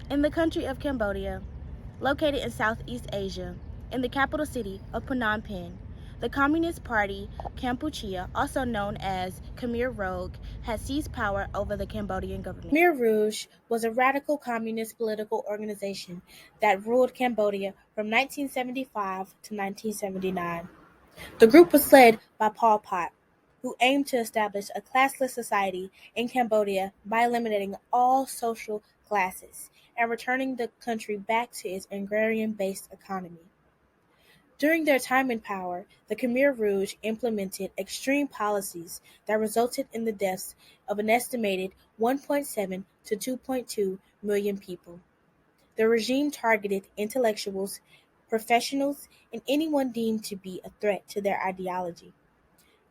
In the country of Cambodia, located in Southeast Asia, in the capital city of Phnom Penh, the Communist Party Kampuchea, also known as Khmer Rouge, has seized power over the Cambodian government. Khmer Rouge was a radical communist political organization that ruled Cambodia from 1975 to 1979. The group was led by Pol Pot, who aimed to establish a classless society in Cambodia by eliminating all social classes and returning the country back to its agrarian-based economy. During their time in power, the Khmer Rouge implemented extreme policies that resulted in the deaths of an estimated 1.7 to 2.2 million people. The regime targeted intellectuals, professionals, and anyone deemed to be a threat to their ideology.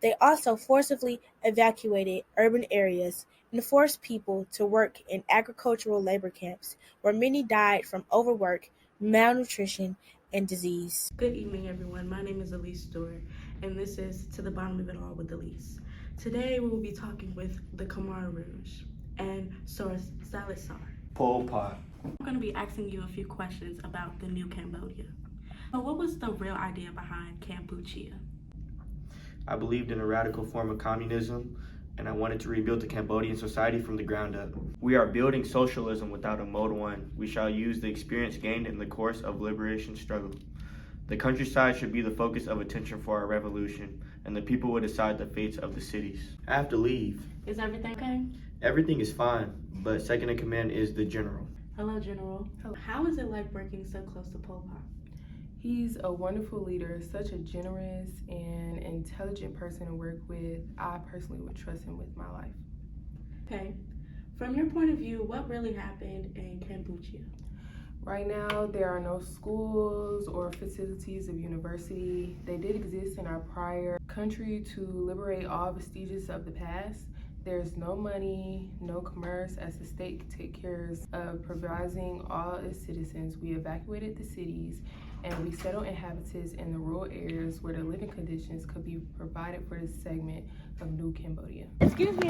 They also forcibly evacuated urban areas and forced people to work in agricultural labor camps, where many died from overwork, malnutrition, and disease. Good evening, everyone. My name is Elise Stewart, and this is To the Bottom of It All with Elise. Today, we will be talking with the Khmer Rouge and Source Salazar. Pol Pot. I'm going to be asking you a few questions about the new Cambodia. So what was the real idea behind Kampuchea? I believed in a radical form of communism, and I wanted to rebuild the Cambodian society from the ground up. We are building socialism without a mode one. We shall use the experience gained in the course of liberation struggle. The countryside should be the focus of attention for our revolution, and the people will decide the fates of the cities. I have to leave. Is everything okay? Everything is fine, but second in command is the general. Hello, General. How is it like working so close to Pol Pot? He's a wonderful leader, such a generous and intelligent person to work with. I personally would trust him with my life. Okay. From your point of view, what really happened in Kampuchea? Right now, there are no schools or facilities of university. They did exist in our prior country to liberate all vestiges of the past. There's no money, no commerce, as the state takes care of providing all its citizens. We evacuated the cities and we settled inhabitants in the rural areas where the living conditions could be provided for this segment of New Cambodia. Excuse me.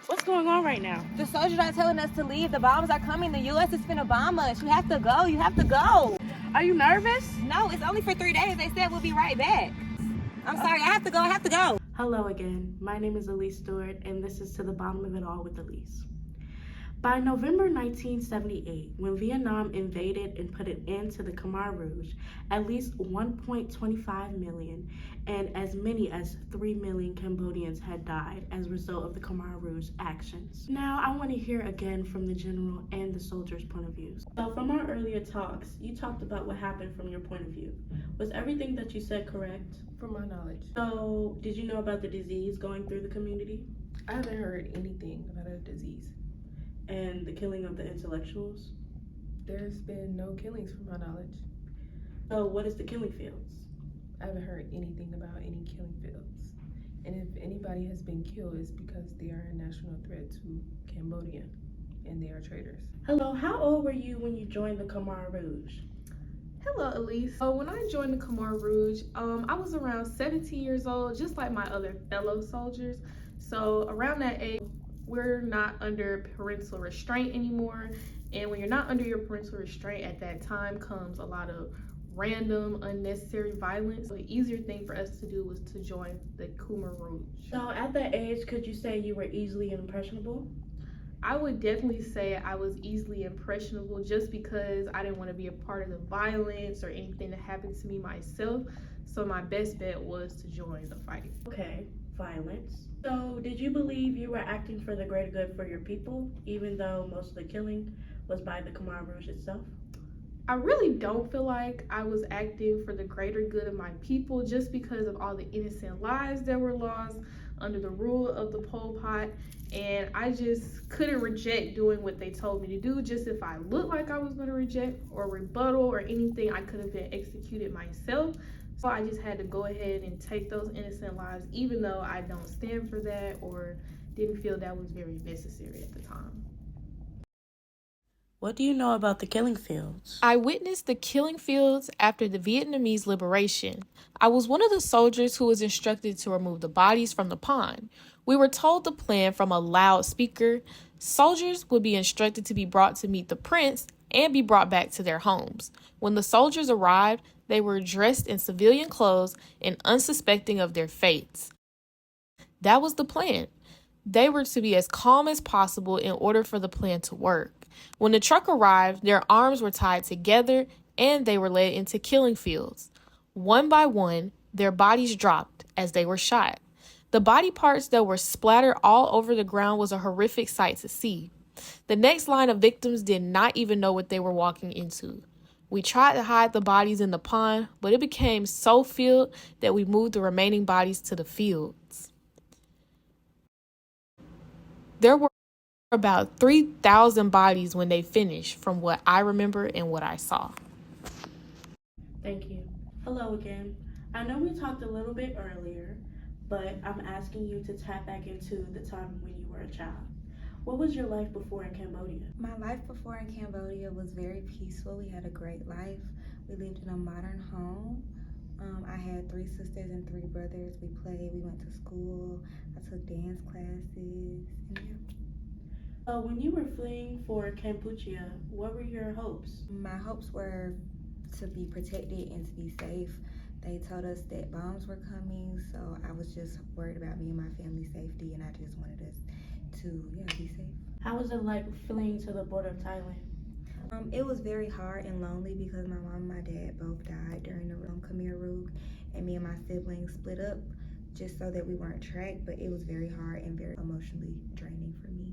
What's going on right now? The soldiers are telling us to leave. The bombs are coming. The U.S. is finna bomb us. You have to go. Are you nervous? No, it's only for 3 days. They said we'll be right back. I'm sorry, I have to go. Hello again. My name is Elise Stewart, and this is To the Bottom of It All with Elise. By November 1978, when Vietnam invaded and put an end to the Khmer Rouge, at least 1.25 million and as many as 3 million Cambodians had died as a result of the Khmer Rouge actions. Now, I want to hear again from the general and the soldiers' point of views. So from our earlier talks, you talked about what happened from your point of view. Was everything that you said correct? From my knowledge, So, did you know about the disease going through the community I haven't heard anything about a disease. and the killing of the intellectuals? There's been no killings from my knowledge. So, what is the killing fields? I haven't heard anything about any killing fields. And if anybody has been killed, it's because they are a national threat to Cambodia and they are traitors. Hello, how old were you when you joined the Khmer Rouge? Hello, Elise. When I joined the Khmer Rouge, I was around 17 years old, just like my other fellow soldiers. So around that age, we're not under parental restraint anymore. And when you're not under your parental restraint at that time comes a lot of random, unnecessary violence. So the easier thing for us to do was to join the Khmer Rouge. So, at that age, could you say you were easily impressionable? I would definitely say I was easily impressionable just because I didn't want to be a part of the violence or anything that happened to me myself. So my best bet was to join the fight. Okay, violence. So, did you believe you were acting for the greater good for your people, even though most of the killing was by the Khmer Rouge itself? I really don't feel like I was acting for the greater good of my people just because of all the innocent lives that were lost under the rule of the Pol Pot, and I just couldn't reject doing what they told me to do. Just if I looked like I was going to reject or rebuttal or anything, I could have been executed myself. So I just had to go ahead and take those innocent lives, even though I don't stand for that or didn't feel that was very necessary at the time. What do you know about the killing fields? I witnessed the killing fields after the Vietnamese liberation. I was one of the soldiers who was instructed to remove the bodies from the pond. We were told the plan from a loudspeaker. Soldiers would be instructed to be brought to meet the prince and be brought back to their homes. When the soldiers arrived, they were dressed in civilian clothes and unsuspecting of their fates. That was the plan. They were to be as calm as possible in order for the plan to work. When the truck arrived, their arms were tied together and they were led into killing fields. One by one, their bodies dropped as they were shot. The body parts that were splattered all over the ground was a horrific sight to see. The next line of victims did not even know what they were walking into. We tried to hide the bodies in the pond, but it became so filled that we moved the remaining bodies to the fields. There were about 3,000 bodies when they finished, from what I remember and what I saw. Thank you. Hello again. I know we talked a little bit earlier, but I'm asking you to tap back into the time when you were a child. What was your life before in Cambodia? My life before in Cambodia was very peaceful. We had a great life. We lived in a modern home. I had 3 sisters and 3 brothers. We played, we went to school. I took dance classes. And yeah. When you were fleeing for Kampuchea, what were your hopes? My hopes were to be protected and to be safe. They told us that bombs were coming, so I was just worried about me and my family's safety, and I just wanted us to be safe. How was it like fleeing to the border of Thailand? It was very hard and lonely because my mom and my dad both died during the Khmer Rouge, and me and my siblings split up just so that we weren't tracked, but it was very hard and very emotionally draining for me.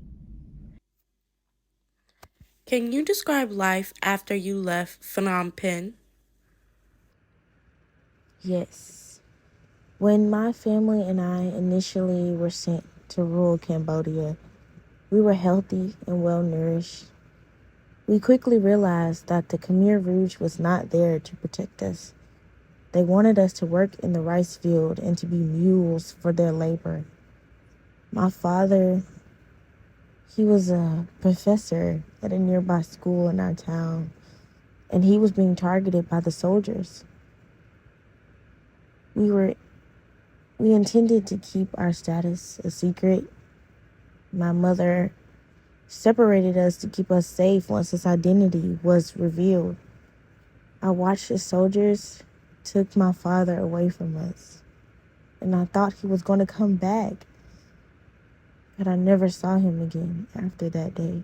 Can you describe life after you left Phnom Penh? Yes. When my family and I initially were sent to rural Cambodia, we were healthy and well-nourished. We quickly realized that the Khmer Rouge was not there to protect us. They wanted us to work in the rice field and to be mules for their labor. My father, he was a professor at a nearby school in our town, and he was being targeted by the soldiers. We intended to keep our status a secret. My mother separated us to keep us safe once his identity was revealed. I watched the soldiers took my father away from us, and I thought he was going to come back, but I never saw him again after that day.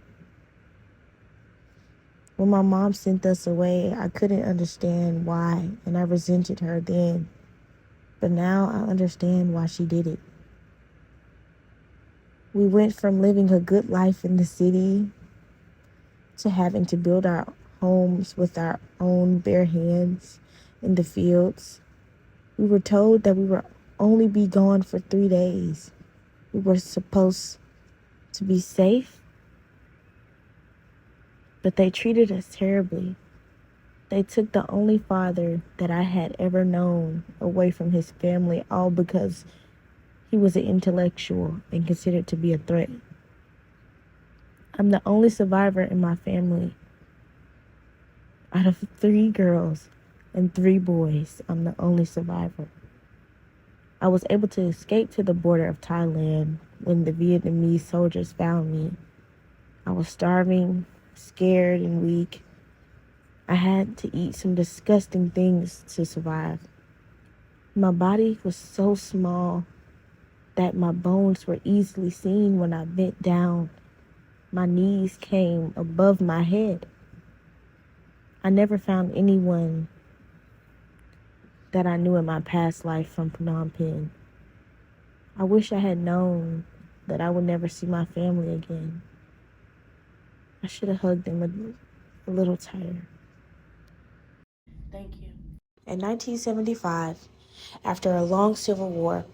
When my mom sent us away, I couldn't understand why, and I resented her then. But now I understand why she did it. We went from living a good life in the city to having to build our homes with our own bare hands in the fields. We were told that we would only be gone for 3 days. We were supposed to be safe, but they treated us terribly. They took the only father that I had ever known away from his family, all because he was an intellectual and considered to be a threat. I'm the only survivor in my family. Out of 3 girls and 3 boys, I'm the only survivor. I was able to escape to the border of Thailand when the Vietnamese soldiers found me. I was starving, scared, and weak. I had to eat some disgusting things to survive. My body was so small that my bones were easily seen when I bent down. My knees came above my head. I never found anyone that I knew in my past life from Phnom Penh. I wish I had known that I would never see my family again. I should have hugged them a little tighter. Thank you. In 1975, after a long civil war,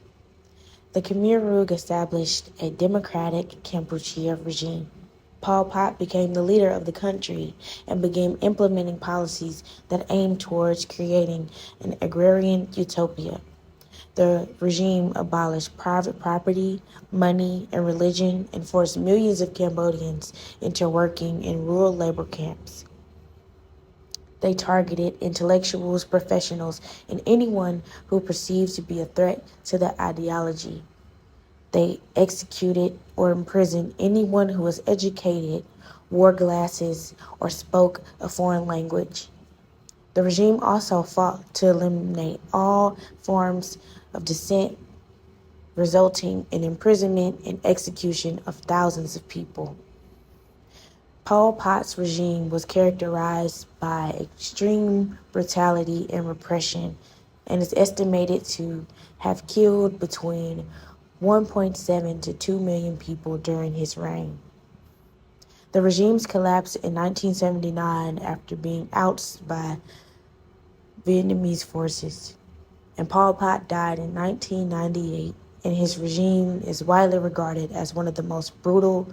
the Khmer Rouge established a democratic Kampuchea regime. Pol Pot became the leader of the country and began implementing policies that aimed towards creating an agrarian utopia. The regime abolished private property, money, and religion and forced millions of Cambodians into working in rural labor camps. They targeted intellectuals, professionals, and anyone who perceived to be a threat to the ideology. They executed or imprisoned anyone who was educated, wore glasses, or spoke a foreign language. The regime also fought to eliminate all forms of dissent, resulting in imprisonment and execution of thousands of people. Pol Pot's regime was characterized by extreme brutality and repression and is estimated to have killed between 1.7 to 2 million people during his reign. The regime's collapsed in 1979 after being ousted by Vietnamese forces, and Pol Pot died in 1998, and his regime is widely regarded as one of the most brutal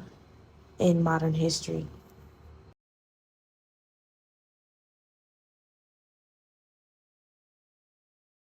in modern history.